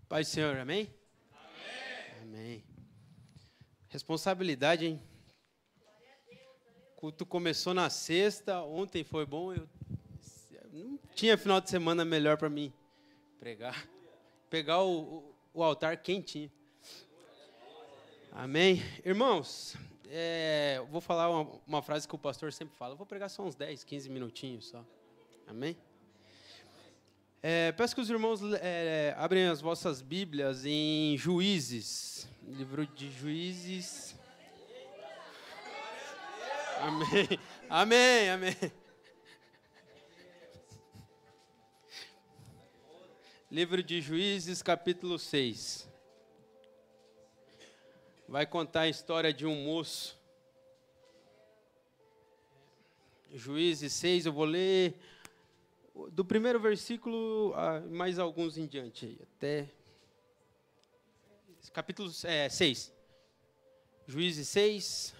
Paz do Senhor, amém? Amém. Amém. Responsabilidade, hein? O culto começou na sexta, ontem foi bom, eu não tinha final de semana melhor para mim pregar. Pegar o altar quentinho. Amém? Irmãos, eu vou falar uma frase que o pastor sempre fala. Eu vou pregar só uns 10, 15 minutinhos só. Amém? Peço que os irmãos abrem as vossas Bíblias em Juízes. Livro de Juízes. Amém. Amém, amém. Livro de Juízes, capítulo 6. Vai contar a história de um moço. Juízes 6, eu vou ler do primeiro versículo a mais alguns em diante, aí, até capítulo 6. Juízes 6.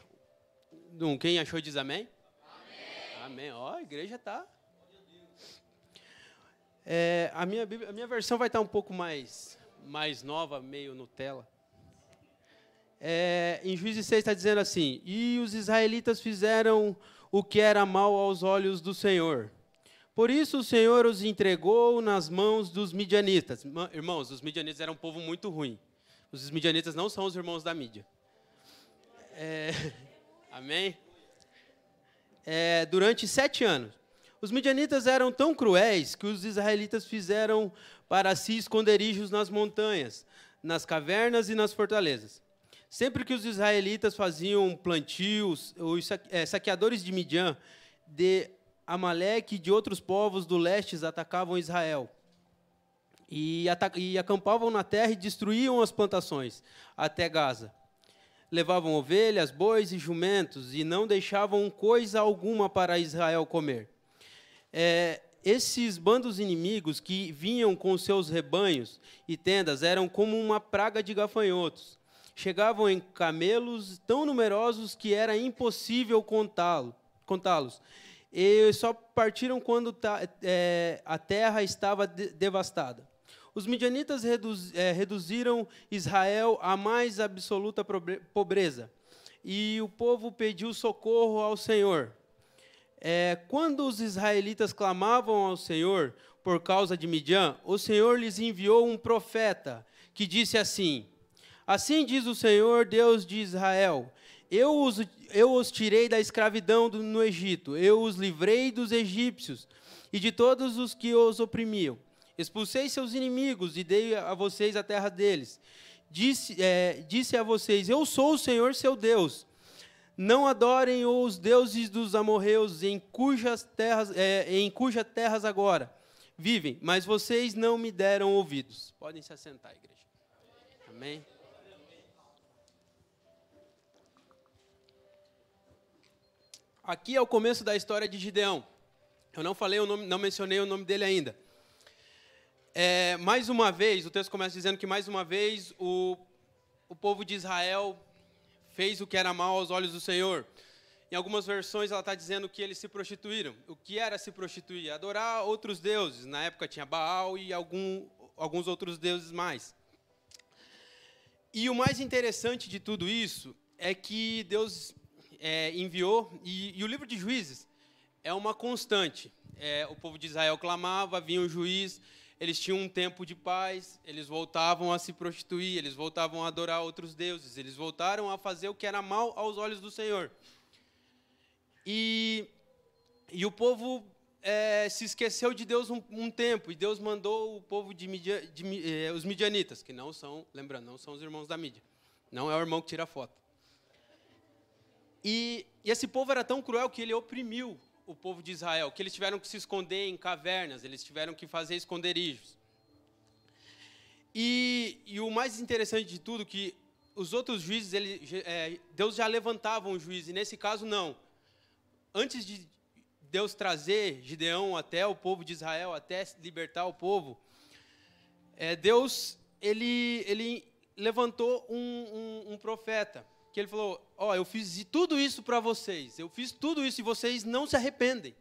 Quem achou diz amém? Amém. Amém. Ó, a igreja está. A minha versão vai estar um pouco mais nova, meio Nutella. Em Juízes 6 está dizendo assim: e os israelitas fizeram o que era mal aos olhos do Senhor. Por isso o Senhor os entregou nas mãos dos midianitas. Irmãos, os midianitas eram um povo muito ruim. Os midianitas não são os irmãos da mídia. Amém? Durante 7 anos. Os midianitas eram tão cruéis que os israelitas fizeram para si esconderijos nas montanhas, nas cavernas e nas fortalezas. Sempre que os israelitas faziam plantios, os saqueadores de Midian, de Amaleque e de outros povos do leste atacavam Israel. E acampavam na terra e destruíam as plantações, até Gaza. Levavam ovelhas, bois e jumentos, e não deixavam coisa alguma para Israel comer. Esses bandos inimigos que vinham com seus rebanhos e tendas eram como uma praga de gafanhotos. Chegavam em camelos tão numerosos que era impossível contá-los. E só partiram quando a terra estava devastada. Os midianitas reduziram Israel à mais absoluta pobreza, e o povo pediu socorro ao Senhor. Quando os israelitas clamavam ao Senhor por causa de Midian, o Senhor lhes enviou um profeta que disse assim: assim diz o Senhor, Deus de Israel, eu os tirei da escravidão no Egito, eu os livrei dos egípcios e de todos os que os oprimiam. Expulsei seus inimigos e dei a vocês a terra deles. Disse a vocês: eu sou o Senhor seu Deus. Não adorem os deuses dos amorreus em cujas terras agora vivem, mas vocês não me deram ouvidos. Podem se assentar, igreja. Amém. Aqui é o começo da história de Gideão. Eu não mencionei o nome dele ainda. Mais uma vez, o texto começa dizendo que mais uma vez o povo de Israel fez o que era mal aos olhos do Senhor. Em algumas versões ela está dizendo que eles se prostituíram. O que era se prostituir? Adorar outros deuses. Na época tinha Baal e alguns outros deuses mais. E o mais interessante de tudo isso é que Deus enviou, e o livro de Juízes é uma constante. O povo de Israel clamava, vinha um juiz, eles tinham um tempo de paz, eles voltavam a se prostituir, eles voltavam a adorar outros deuses, eles voltaram a fazer o que era mal aos olhos do Senhor. E o povo se esqueceu de Deus um tempo, e Deus mandou o povo os midianitas, que não são, lembrando, não são os irmãos da mídia, não é o irmão que tira foto. E esse povo era tão cruel que ele oprimiu o povo de Israel, que eles tiveram que se esconder em cavernas, eles tiveram que fazer esconderijos. E o mais interessante de tudo, que os outros juízes, Deus já levantava um juiz, e nesse caso não. Antes de Deus trazer Gideão até o povo de Israel, até libertar o povo, Deus ele levantou um profeta, que ele falou: eu fiz tudo isso para vocês, eu fiz tudo isso e vocês não se arrependem.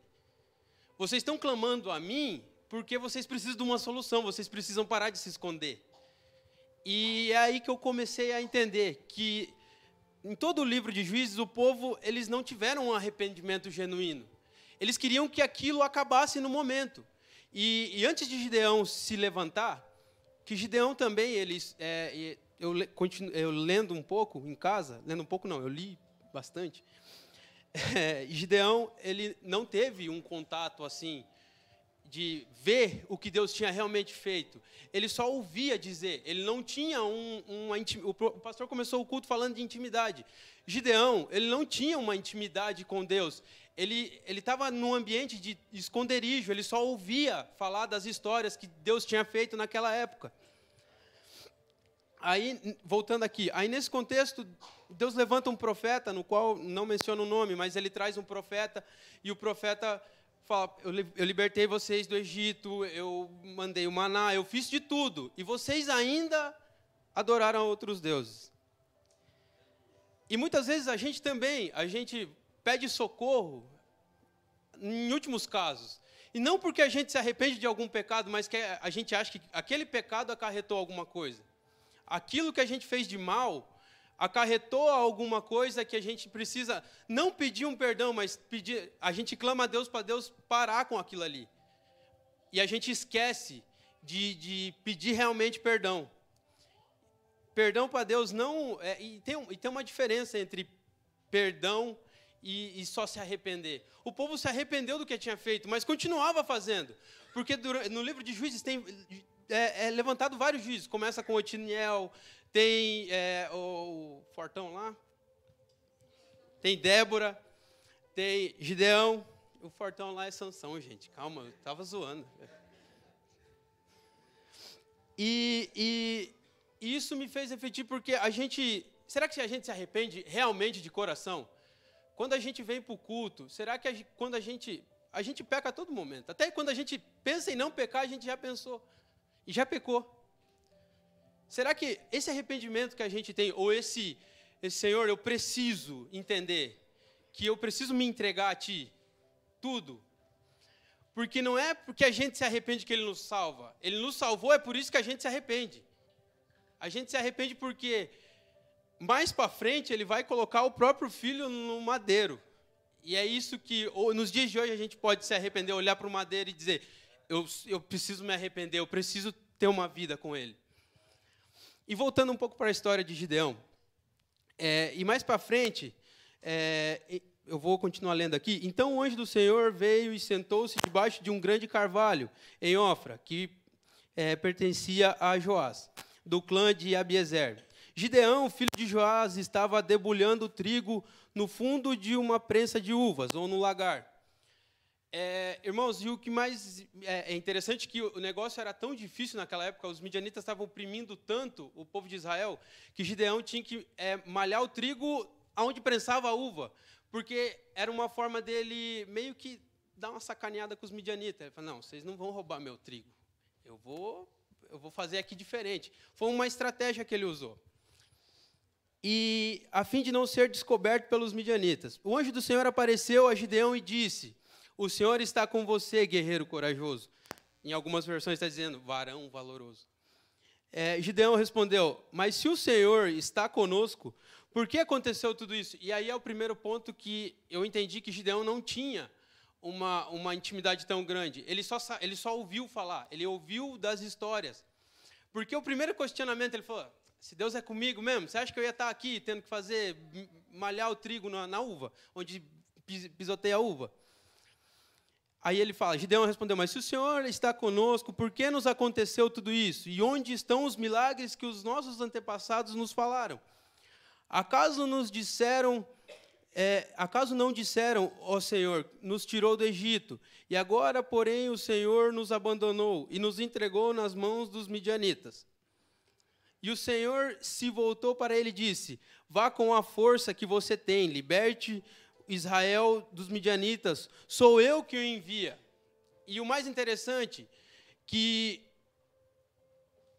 Vocês estão clamando a mim porque vocês precisam de uma solução, vocês precisam parar de se esconder. E é aí que eu comecei a entender que em todo o livro de Juízes, o povo, eles não tiveram um arrependimento genuíno. Eles queriam que aquilo acabasse no momento. E antes de Gideão se levantar, que Gideão também, eu lendo um pouco em casa, lendo um pouco não, eu li bastante, Gideão, ele não teve um contato assim, de ver o que Deus tinha realmente feito. Ele só ouvia dizer, ele não tinha uma intimidade. O pastor começou o culto falando de intimidade. Gideão, ele não tinha uma intimidade com Deus. Ele estava num ambiente de esconderijo, ele só ouvia falar das histórias que Deus tinha feito naquela época. Aí, voltando aqui, aí nesse contexto, Deus levanta um profeta, no qual não menciona o nome, mas ele traz um profeta, e o profeta fala, eu libertei vocês do Egito, eu mandei o maná, eu fiz de tudo, e vocês ainda adoraram outros deuses. E muitas vezes a gente pede socorro, em últimos casos, e não porque a gente se arrepende de algum pecado, mas que a gente acha que aquele pecado acarretou alguma coisa. Aquilo que a gente fez de mal acarretou alguma coisa que a gente precisa não pedir um perdão, mas a gente clama a Deus para Deus parar com aquilo ali. E a gente esquece de pedir realmente perdão. Perdão para Deus não... E tem uma diferença entre perdão e só se arrepender. O povo se arrependeu do que tinha feito, mas continuava fazendo. Porque no livro de Juízes tem... levantado vários juízes. Começa com Otiniel, tem o Fortão lá, tem Débora, tem Gideão. O Fortão lá é Sansão, gente. Calma, eu estava zoando. E isso me fez refletir, porque será que a gente se arrepende realmente de coração? Quando a gente vem para o culto, será que quando a gente peca a todo momento? Até quando a gente pensa em não pecar, a gente já pensou. E já pecou. Será que esse arrependimento que a gente tem, ou esse Senhor, eu preciso entender que eu preciso me entregar a Ti, tudo. Porque não é porque a gente se arrepende que Ele nos salva. Ele nos salvou, é por isso que a gente se arrepende. A gente se arrepende porque mais para frente Ele vai colocar o próprio Filho no madeiro. E é isso que, nos dias de hoje, a gente pode se arrepender, olhar para o madeiro e dizer... Eu preciso me arrepender, eu preciso ter uma vida com Ele. E voltando um pouco para a história de Gideão, e mais para frente, eu vou continuar lendo aqui. Então o anjo do Senhor veio e sentou-se debaixo de um grande carvalho, em Ofra, que pertencia a Joás, do clã de Abiezer. Gideão, filho de Joás, estava debulhando trigo no fundo de uma prensa de uvas, ou no lagar. Irmãos, e o que mais é interessante é que o negócio era tão difícil naquela época, os midianitas estavam oprimindo tanto o povo de Israel, que Gideão tinha que malhar o trigo onde prensava a uva, porque era uma forma dele meio que dar uma sacaneada com os midianitas. Ele falou, não, vocês não vão roubar meu trigo, eu vou fazer aqui diferente. Foi uma estratégia que ele usou. E a fim de não ser descoberto pelos midianitas, o anjo do Senhor apareceu a Gideão e disse... O Senhor está com você, guerreiro corajoso. Em algumas versões está dizendo, varão valoroso. Gideão respondeu, mas se o Senhor está conosco, por que aconteceu tudo isso? E aí é o primeiro ponto que eu entendi que Gideão não tinha uma intimidade tão grande. Ele só ouviu falar, ele ouviu das histórias. Porque o primeiro questionamento, ele falou, se Deus é comigo mesmo, você acha que eu ia estar aqui tendo que malhar o trigo na uva, onde pisoteia a uva? Aí ele fala, Gideão respondeu, mas se o Senhor está conosco, por que nos aconteceu tudo isso? E onde estão os milagres que os nossos antepassados nos falaram? Acaso não disseram, ó Senhor, nos tirou do Egito, e agora, porém, o Senhor nos abandonou e nos entregou nas mãos dos midianitas. E o Senhor se voltou para ele e disse, vá com a força que você tem, liberte Israel dos midianitas, sou eu que o envia. E o mais interessante, que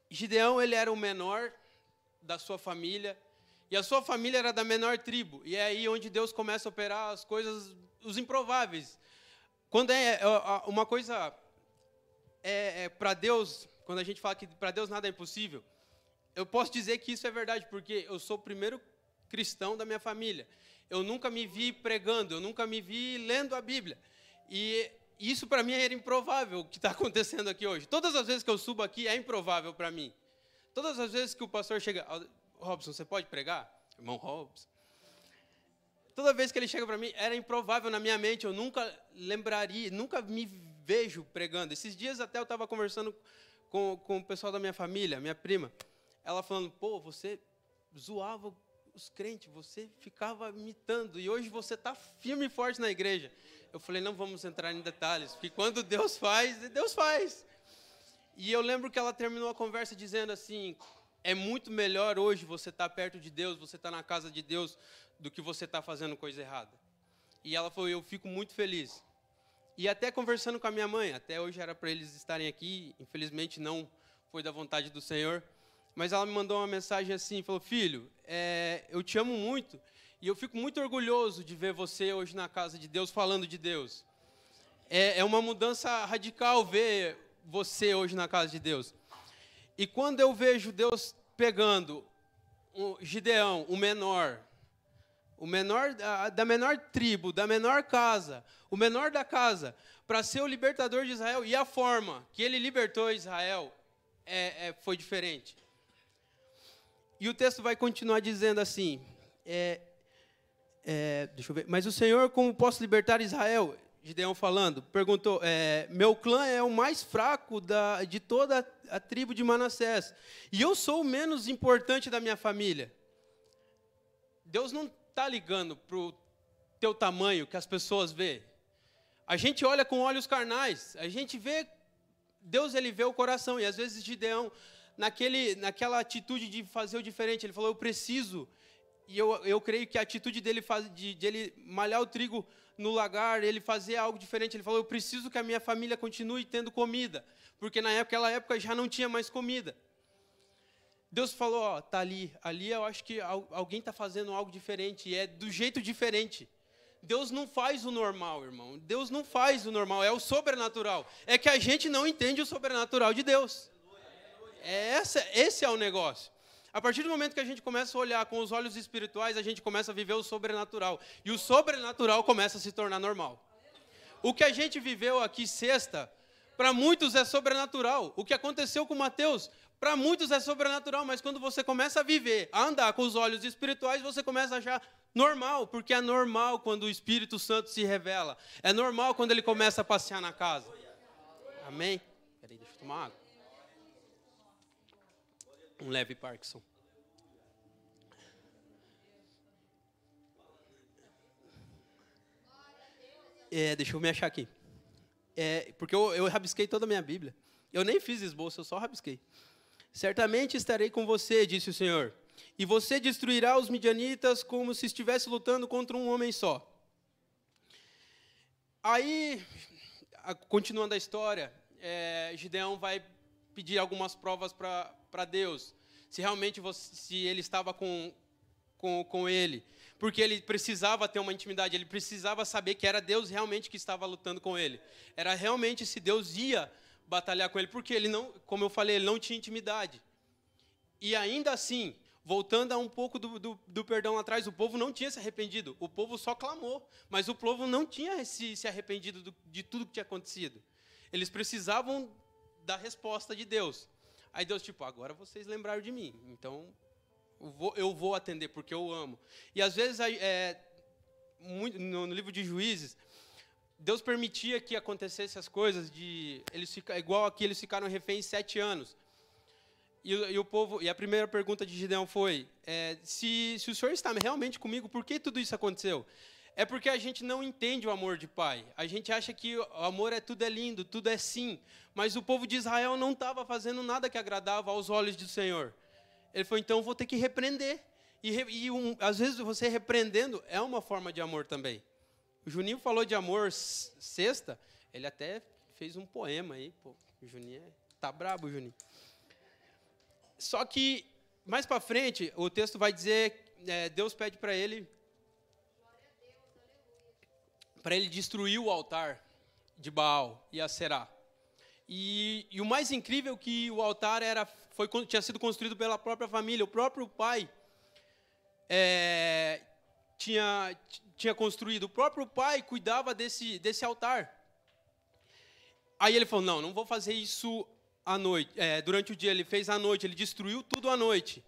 Gideão ele era o menor da sua família, e a sua família era da menor tribo, e é aí onde Deus começa a operar as coisas, os improváveis. Quando uma coisa para Deus, quando a gente fala que para Deus nada é impossível, eu posso dizer que isso é verdade, porque eu sou o primeiro cristão da minha família. Eu nunca me vi pregando, eu nunca me vi lendo a Bíblia. E isso para mim era improvável, o que está acontecendo aqui hoje. Todas as vezes que eu subo aqui é improvável para mim. Todas as vezes que o pastor chega... Robson, você pode pregar? Irmão Robson. Toda vez que ele chega para mim, era improvável na minha mente. Eu nunca lembraria, nunca me vejo pregando. Esses dias até eu estava conversando com o pessoal da minha família, minha prima. Ela falando, pô, você zoava os crentes, você ficava imitando. E hoje você está firme e forte na igreja. Eu falei, não vamos entrar em detalhes, porque quando Deus faz, Deus faz. E eu lembro que ela terminou a conversa dizendo assim, é muito melhor hoje você estar perto de Deus, você estar na casa de Deus, do que você estar fazendo coisa errada. E ela falou, eu fico muito feliz. E até conversando com a minha mãe, até hoje era para eles estarem aqui, infelizmente não foi da vontade do Senhor, mas ela me mandou uma mensagem assim, falou, filho, eu te amo muito, e eu fico muito orgulhoso de ver você hoje na casa de Deus, falando de Deus. É uma mudança radical ver você hoje na casa de Deus. E quando eu vejo Deus pegando Gideão, o menor da menor tribo, da menor casa, o menor da casa, para ser o libertador de Israel, e a forma que ele libertou Israel foi diferente. E o texto vai continuar dizendo assim, deixa eu ver, mas o Senhor, como posso libertar Israel? Gideão falando, perguntou, meu clã é o mais fraco de toda a tribo de Manassés, e eu sou o menos importante da minha família. Deus não está ligando para o teu tamanho que as pessoas vê. A gente olha com olhos carnais, a gente vê, Deus ele vê o coração, e às vezes Gideão, naquela atitude de fazer o diferente, ele falou, eu preciso, e eu creio que a atitude dele de ele malhar o trigo no lagar, ele fazer algo diferente, ele falou, eu preciso que a minha família continue tendo comida, porque naquela época já não tinha mais comida. Deus falou, ó, tá ali eu acho que alguém está fazendo algo diferente, e é do jeito diferente. Deus não faz o normal, irmão, Deus não faz o normal, é o sobrenatural, é que a gente não entende o sobrenatural de Deus. Esse é o negócio. A partir do momento que a gente começa a olhar com os olhos espirituais, a gente começa a viver o sobrenatural, e o sobrenatural começa a se tornar normal. O que a gente viveu aqui sexta, para muitos é sobrenatural, o que aconteceu com Mateus, para muitos é sobrenatural, mas quando você começa a viver, a andar com os olhos espirituais, você começa a achar normal, porque é normal quando o Espírito Santo se revela. É normal quando ele começa a passear na casa. Amém? Peraí, deixa eu tomar água. Um leve Parkinson. Deixa eu me achar aqui. Porque eu rabisquei toda a minha Bíblia. Eu nem fiz esboço, eu só rabisquei. Certamente estarei com você, disse o Senhor, e você destruirá os midianitas como se estivesse lutando contra um homem só. Aí, continuando a história, Gideão vai pedir algumas provas para Deus, se realmente se ele estava com ele, porque ele precisava ter uma intimidade, ele precisava saber que era Deus realmente que estava lutando com ele, era realmente se Deus ia batalhar com ele, porque ele não, como eu falei, ele não tinha intimidade. E ainda assim, voltando a um pouco do perdão lá atrás, o povo não tinha se arrependido, o povo só clamou, mas o povo não tinha se arrependido de tudo que tinha acontecido. Eles precisavam da resposta de Deus. Aí Deus, agora vocês lembraram de mim, então eu vou atender, porque eu amo. E às vezes, no livro de Juízes, Deus permitia que acontecesse as coisas, igual aqui, eles ficaram reféns 7 anos. E o povo, e a primeira pergunta de Gideão foi, se o Senhor está realmente comigo, por que tudo isso aconteceu? É porque a gente não entende o amor de pai. A gente acha que o amor tudo é lindo, tudo é sim. Mas o povo de Israel não estava fazendo nada que agradava aos olhos do Senhor. Ele falou, então eu vou ter que repreender. Às vezes você repreendendo é uma forma de amor também. O Juninho falou de amor sexta, ele até fez um poema aí. Pô, o Juninho tá brabo, Juninho. Só que, mais para frente, o texto vai dizer, Deus pede para ele destruir o altar de Baal e Aserá. E o mais incrível é que o altar tinha sido construído pela própria família. O próprio pai tinha construído. O próprio pai cuidava desse altar. Aí ele falou, não vou fazer isso à noite. Durante o dia ele fez à noite, ele destruiu tudo à noite.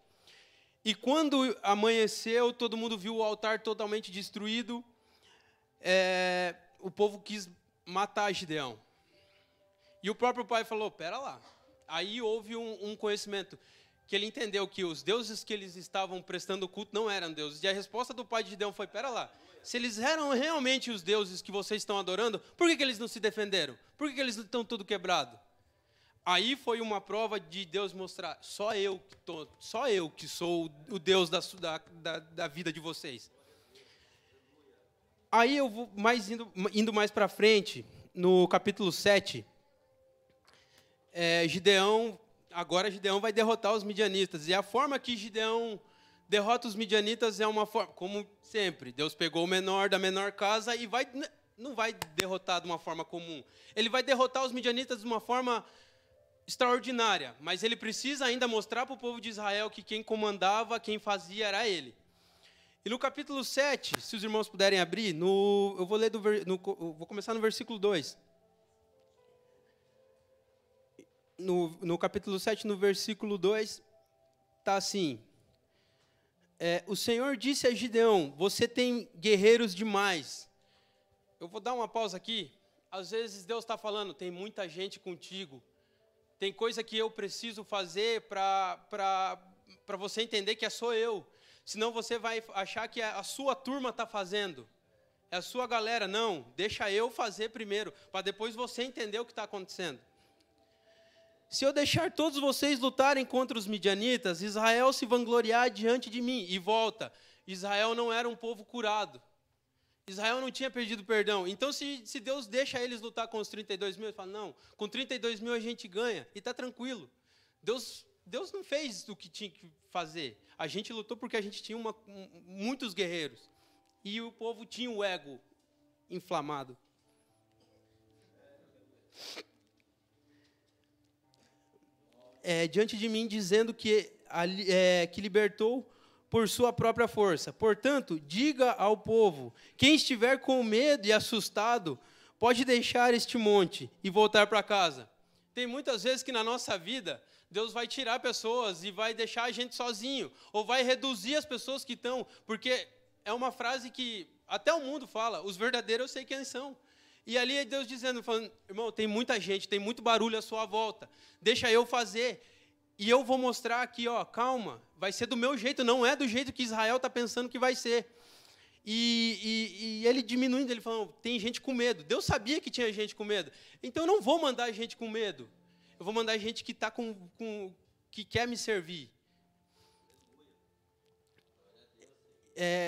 E quando amanheceu, todo mundo viu o altar totalmente destruído. O povo quis matar Gideão. E o próprio pai falou, pera lá. Aí houve um conhecimento, que ele entendeu que os deuses que eles estavam prestando culto não eram deuses. E a resposta do pai de Gideão foi, pera lá, se eles eram realmente os deuses que vocês estão adorando, por que eles não se defenderam? Por que eles estão tudo quebrado? Aí foi uma prova de Deus mostrar, só eu que sou o Deus da vida de vocês. Aí eu vou indo mais para frente, no capítulo 7, Gideão vai derrotar os midianitas. E a forma que Gideão derrota os midianitas é uma forma, como sempre, Deus pegou o menor da menor casa e não vai derrotar de uma forma comum. Ele vai derrotar os midianitas de uma forma extraordinária, mas ele precisa ainda mostrar para o povo de Israel que quem comandava, quem fazia era ele. E no capítulo 7, se os irmãos puderem abrir, eu vou ler vou começar no versículo 2. No capítulo 7, no versículo 2, está assim. O Senhor disse a Gideão, você tem guerreiros demais. Eu vou dar uma pausa aqui. Às vezes Deus está falando, tem muita gente contigo. Tem coisa que eu preciso fazer para você entender que sou eu. Senão você vai achar que a sua turma está fazendo. É a sua galera. Não, deixa eu fazer primeiro, para depois você entender o que está acontecendo. Se eu deixar todos vocês lutarem contra os midianitas, Israel se vangloriar diante de mim. E volta. Israel não era um povo curado. Israel não tinha pedido perdão. Então, se Deus deixa eles lutar com os 32 mil, ele fala, não, com 32 mil a gente ganha. E está tranquilo. Deus não fez o que tinha que fazer. A gente lutou porque a gente tinha muitos guerreiros. E o povo tinha o ego inflamado. Diante de mim, dizendo que libertou por sua própria força. Portanto, diga ao povo, quem estiver com medo e assustado, pode deixar este monte e voltar para casa. Tem muitas vezes que na nossa vida, Deus vai tirar pessoas e vai deixar a gente sozinho, ou vai reduzir as pessoas que estão, porque é uma frase que até o mundo fala, os verdadeiros eu sei quem são. E ali é Deus falando, irmão, tem muita gente, tem muito barulho à sua volta, deixa eu fazer. E eu vou mostrar aqui, calma, vai ser do meu jeito, não é do jeito que Israel está pensando que vai ser. E ele diminuindo, ele falando, tem gente com medo. Deus sabia que tinha gente com medo. Então eu não vou mandar gente com medo. Eu vou mandar gente que que quer me servir.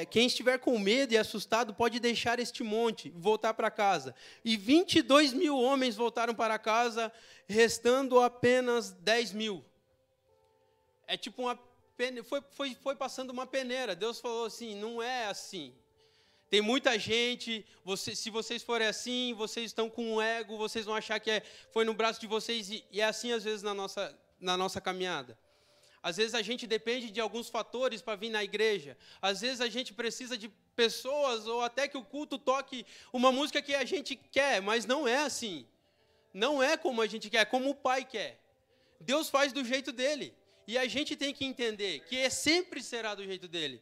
Quem estiver com medo e assustado pode deixar este monte e voltar para casa. E 22 mil homens voltaram para casa, restando apenas 10 mil. É tipo foi passando uma peneira. Deus falou assim, não é assim. Tem muita gente, se vocês forem assim, vocês estão com um ego, vocês vão achar que foi no braço de vocês. E é assim, às vezes, na nossa caminhada. Às vezes, a gente depende de alguns fatores para vir na igreja. Às vezes, a gente precisa de pessoas, ou até que o culto toque uma música que a gente quer, mas não é assim. Não é como a gente quer, é como o Pai quer. Deus faz do jeito dele. E a gente tem que entender que sempre será do jeito dele.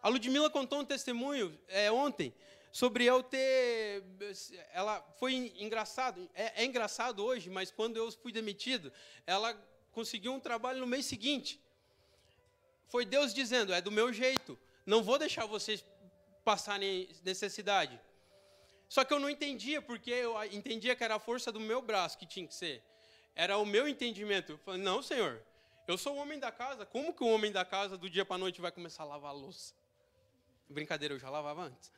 A Ludmila contou um testemunho ontem sobre eu ter... foi engraçado. É engraçado hoje, mas quando eu fui demitido, ela conseguiu um trabalho no mês seguinte. Foi Deus dizendo, é do meu jeito. Não vou deixar vocês passarem necessidade. Só que eu não entendia, porque eu entendia que era a força do meu braço que tinha que ser. Era o meu entendimento. Eu falei, não, Senhor, eu sou o homem da casa. Como que o homem da casa, do dia para a noite, vai começar a lavar a louça? Brincadeira, eu já lavava antes.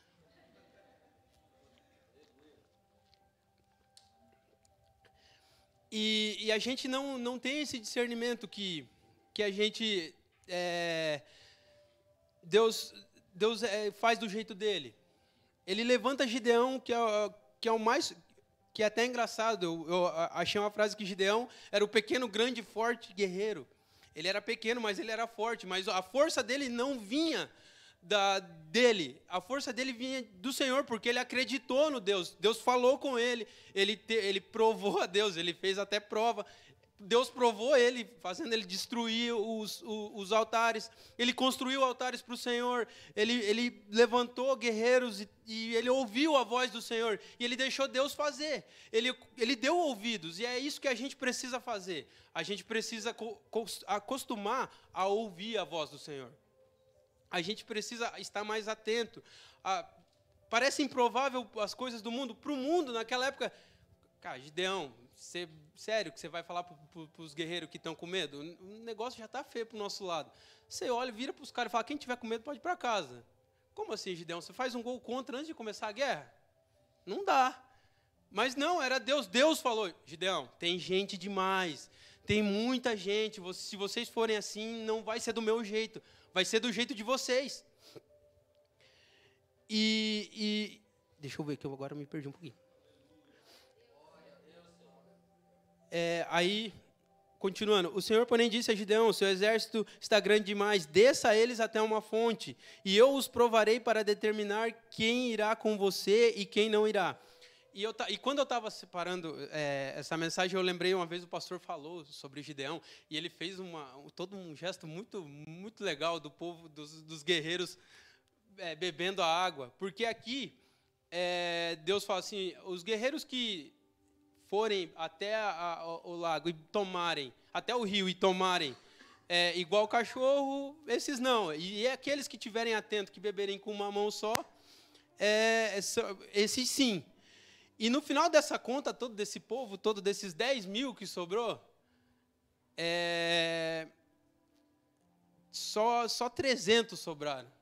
E a gente não tem esse discernimento que a gente... Deus faz do jeito dele. Ele levanta Gideão, que que é até engraçado. Eu achei uma frase que Gideão era o pequeno, grande, forte guerreiro. Ele era pequeno, mas ele era forte. Mas a força dele não vinha dele. A força dele vinha do Senhor, porque ele acreditou no Deus. Deus falou com ele. Ele provou a Deus. Ele fez até prova. Deus provou ele, fazendo ele destruir os altares. Ele construiu altares para o Senhor. Ele levantou guerreiros e ele ouviu a voz do Senhor. E ele deixou Deus fazer. Ele deu ouvidos. E é isso que a gente precisa fazer. A gente precisa acostumar a ouvir a voz do Senhor. A gente precisa estar mais atento. Parece improvável as coisas do mundo. Para o mundo, naquela época... Cara, Gideão... Sério que você vai falar para os guerreiros que estão com medo? O negócio já está feio para o nosso lado. Você olha, vira para os caras e fala, quem tiver com medo pode ir para casa. Como assim, Gideão? Você faz um gol contra antes de começar a guerra? Não dá. Mas não, era Deus. Deus falou, Gideão, tem gente demais. Tem muita gente. Se vocês forem assim, não vai ser do meu jeito. Vai ser do jeito de vocês. Deixa eu ver que eu agora me perdi um pouquinho. Aí, continuando, o Senhor, porém, disse a Gideão, seu exército está grande demais, desça eles até uma fonte, e eu os provarei para determinar quem irá com você e quem não irá. E quando eu estava separando essa mensagem, eu lembrei, uma vez o pastor falou sobre Gideão, e ele fez todo um gesto muito, muito legal do povo, dos guerreiros bebendo a água, porque aqui Deus fala assim, os guerreiros que forem até o lago e tomarem, até o rio e tomarem, igual cachorro, esses não. E aqueles que tiverem atento, que beberem com uma mão só, esses sim. E no final dessa conta, todo desse povo, todo desses 10 mil que sobrou, só 300 sobraram.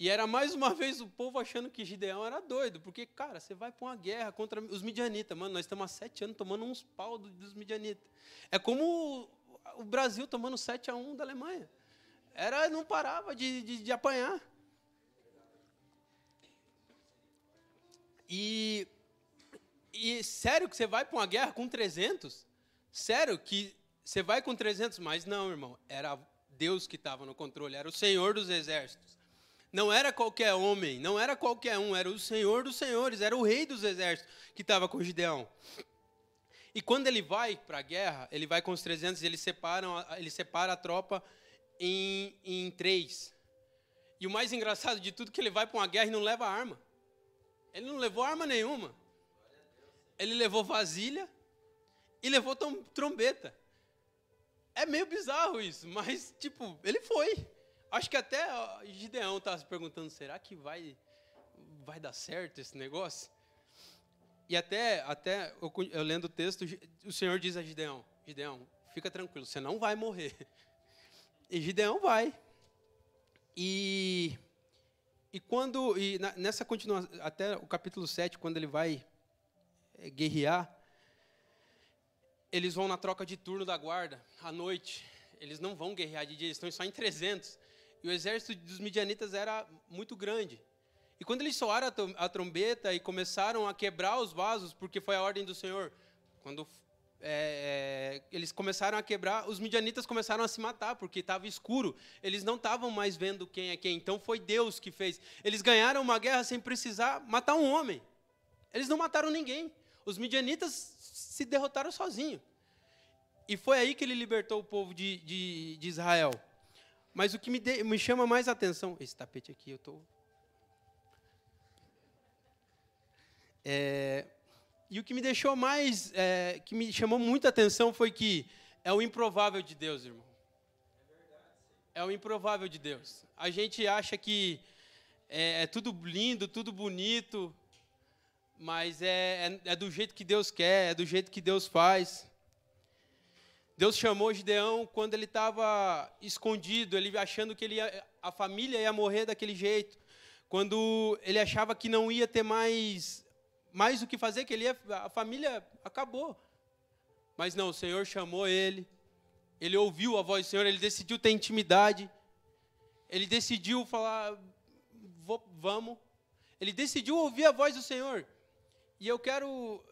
E era mais uma vez o povo achando que Gideão era doido, porque, cara, você vai para uma guerra contra os midianitas. Mano, nós estamos há 7 anos tomando uns pau dos midianitas. É como o Brasil tomando 7-1 da Alemanha. Não parava de apanhar. E sério que você vai para uma guerra com 300? Sério que você vai com 300? Mas não, irmão, era Deus que estava no controle, era o Senhor dos exércitos. Não era qualquer homem, não era qualquer um, era o Senhor dos senhores, era o rei dos exércitos que estava com Gideão. E quando ele vai para a guerra, ele vai com os 300, ele separa a tropa em 3. E o mais engraçado de tudo é que ele vai para uma guerra e não leva arma. Ele não levou arma nenhuma. Ele levou vasilha e levou trombeta. É meio bizarro isso, mas, ele foi. Acho que até Gideão estava se perguntando, será que vai dar certo esse negócio? E até eu lendo o texto, o Senhor diz a Gideão, fica tranquilo, você não vai morrer. E Gideão vai. Nessa continuação, até o capítulo 7, quando ele vai guerrear, eles vão na troca de turno da guarda, à noite. Eles não vão guerrear de dia, eles estão só em 300. E o exército dos midianitas era muito grande. E quando eles soaram a trombeta e começaram a quebrar os vasos, porque foi a ordem do Senhor, quando eles começaram a quebrar, os midianitas começaram a se matar, porque estava escuro. Eles não estavam mais vendo quem é quem. Então foi Deus que fez. Eles ganharam uma guerra sem precisar matar um homem. Eles não mataram ninguém. Os midianitas se derrotaram sozinhos. E foi aí que ele libertou o povo de Israel. Mas o que me chama mais atenção... Esse tapete aqui, eu estou... E o que me deixou mais... que me chamou muita atenção foi que é o improvável de Deus, irmão. É o improvável de Deus. A gente acha que é tudo lindo, tudo bonito, mas é do jeito que Deus quer, é do jeito que Deus faz. Deus chamou Gideão quando ele estava escondido, ele achando que a família ia morrer daquele jeito. Quando ele achava que não ia ter mais o que fazer, que a família acabou. Mas não, o Senhor chamou ele ouviu a voz do Senhor, ele decidiu ter intimidade, ele decidiu falar, vamos. Ele decidiu ouvir a voz do Senhor. E eu quero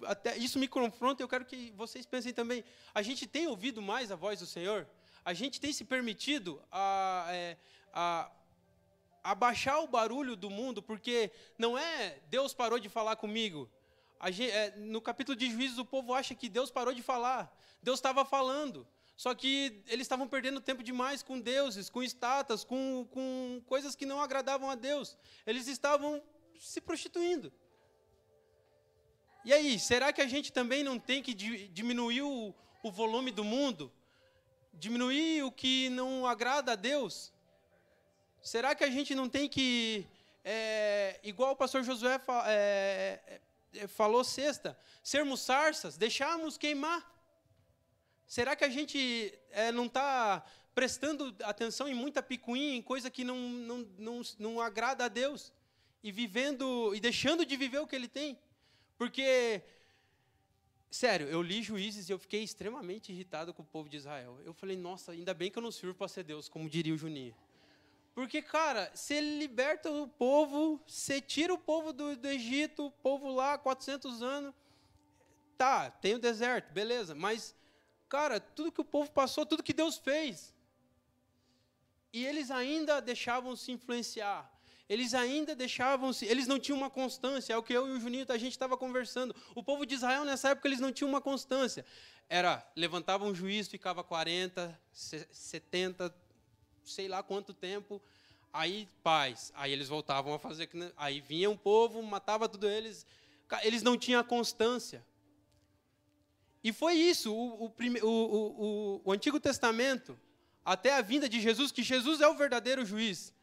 até isso me confronta, eu quero que vocês pensem também. A gente tem ouvido mais a voz do Senhor? A gente tem se permitido a abaixar o barulho do mundo, porque não é Deus parou de falar comigo. No capítulo de Juízes, o povo acha que Deus parou de falar. Deus estava falando. Só que eles estavam perdendo tempo demais com deuses, com estátuas, com coisas que não agradavam a Deus. Eles estavam se prostituindo. E aí, será que a gente também não tem que diminuir o volume do mundo? Diminuir o que não agrada a Deus? Será que a gente não tem que, igual o pastor Josué falou sexta, sermos sarças, deixarmos queimar? Será que a gente não está prestando atenção em muita picuinha, em coisa que não agrada a Deus? E deixando de viver o que Ele tem? Porque, sério, eu li Juízes e eu fiquei extremamente irritado com o povo de Israel. Eu falei, nossa, ainda bem que eu não sirvo para ser Deus, como diria o Juninho. Porque, cara, você liberta o povo, você tira o povo do Egito, o povo lá, 400 anos. Tá, tem o deserto, beleza. Mas, cara, tudo que o povo passou, tudo que Deus fez. E eles ainda deixavam se influenciar. Eles não tinham uma constância, é o que eu e o Juninho, a gente estava conversando. O povo de Israel, nessa época, eles não tinham uma constância. Levantava um juiz, ficava 40, 70, sei lá quanto tempo, aí paz. Aí eles voltavam a fazer, aí vinha um povo, matava tudo eles. Eles não tinham a constância. E foi isso, o Antigo Testamento, até a vinda de Jesus, que Jesus é o verdadeiro juiz.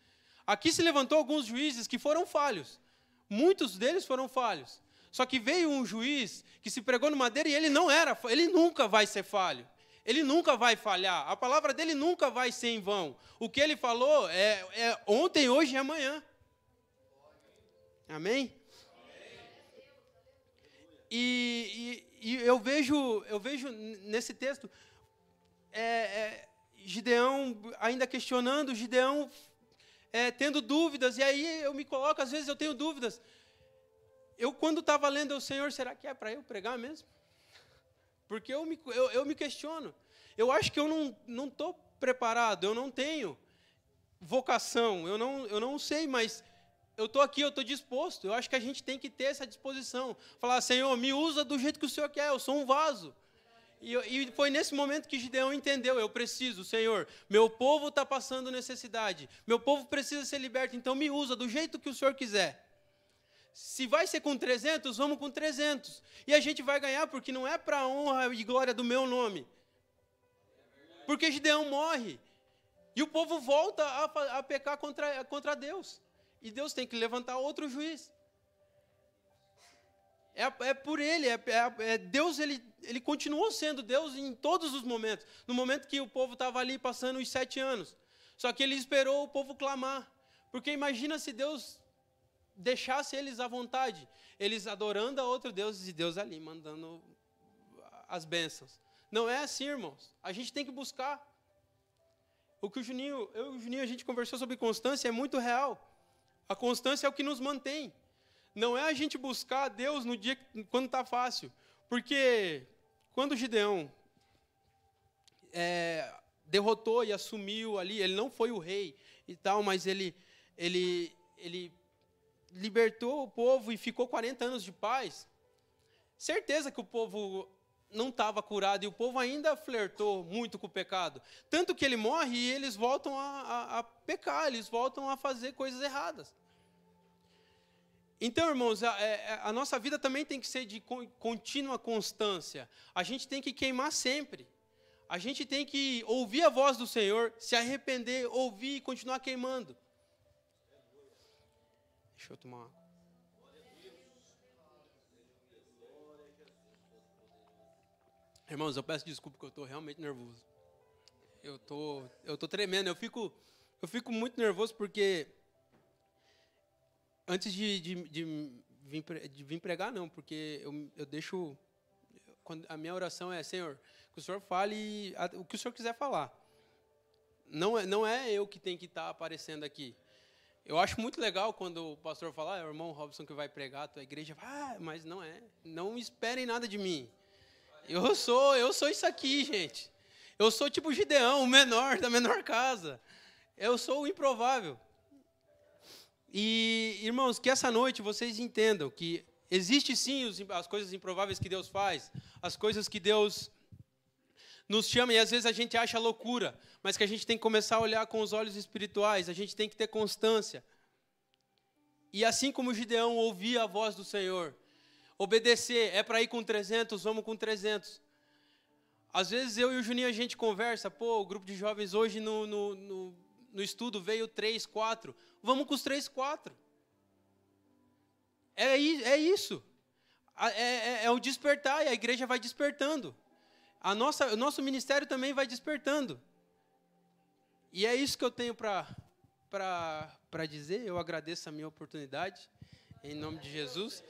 Aqui se levantou alguns juízes que foram falhos. Muitos deles foram falhos. Só que veio um juiz que se pregou no madeiro e ele nunca vai ser falho. Ele nunca vai falhar. A palavra dele nunca vai ser em vão. O que ele falou é ontem, hoje e amanhã. Amém? E eu vejo nesse texto Gideão ainda questionando, Gideão tendo dúvidas, e aí eu me coloco, às vezes eu tenho dúvidas. Eu, quando estava lendo o Senhor, será que é para eu pregar mesmo? Porque eu me questiono. Eu acho que eu não estou preparado, eu não tenho vocação, eu não sei, mas eu estou aqui, eu estou disposto. Eu acho que a gente tem que ter essa disposição. Falar, Senhor, me usa do jeito que o Senhor quer, eu sou um vaso. E foi nesse momento que Gideão entendeu, eu preciso, Senhor, meu povo está passando necessidade, meu povo precisa ser liberto, então me usa do jeito que o Senhor quiser. Se vai ser com 300, vamos com 300. E a gente vai ganhar, porque não é para a honra e glória do meu nome. Porque Gideão morre, e o povo volta a pecar contra Deus. E Deus tem que levantar outro juiz. É por ele, Deus, ele continuou sendo Deus em todos os momentos. No momento que o povo estava ali passando os 7 anos. Só que ele esperou o povo clamar. Porque imagina se Deus deixasse eles à vontade. Eles adorando a outro Deus e Deus ali, mandando as bênçãos. Não é assim, irmãos. A gente tem que buscar. O que eu e o Juninho, a gente conversou sobre constância, é muito real. A constância é o que nos mantém. Não é a gente buscar a Deus no dia quando está fácil. Porque quando Gideão derrotou e assumiu ali, ele não foi o rei e tal, mas ele libertou o povo e ficou 40 anos de paz. Certeza que o povo não estava curado e o povo ainda flertou muito com o pecado. Tanto que ele morre e eles voltam a pecar, eles voltam a fazer coisas erradas. Então, irmãos, a nossa vida também tem que ser de contínua constância. A gente tem que queimar sempre. A gente tem que ouvir a voz do Senhor, se arrepender, ouvir e continuar queimando. Deixa eu tomar uma água. Irmãos, eu peço desculpa porque eu estou realmente nervoso. Eu tô tremendo. Eu fico muito nervoso porque antes de vir pregar, não, porque eu deixo... A minha oração é, Senhor, que o Senhor fale o que o Senhor quiser falar. Não é eu que tenho que estar aparecendo aqui. Eu acho muito legal quando o pastor fala, é o irmão Robson que vai pregar a tua igreja. Mas não é. Não esperem nada de mim. Eu sou isso aqui, gente. Eu sou tipo Gideão, o menor da menor casa. Eu sou o improvável. E, irmãos, que essa noite vocês entendam que existe sim as coisas improváveis que Deus faz, as coisas que Deus nos chama, e às vezes a gente acha loucura, mas que a gente tem que começar a olhar com os olhos espirituais, a gente tem que ter constância. E assim como Gideão ouvia a voz do Senhor, obedecer, é para ir com 300, vamos com 300. Às vezes eu e o Juninho a gente conversa, o grupo de jovens hoje no estudo veio 3, 4, vamos com os 3, 4. É isso. É o despertar, e a igreja vai despertando. O nosso ministério também vai despertando. E é isso que eu tenho para dizer. Eu agradeço a minha oportunidade, em nome de Jesus.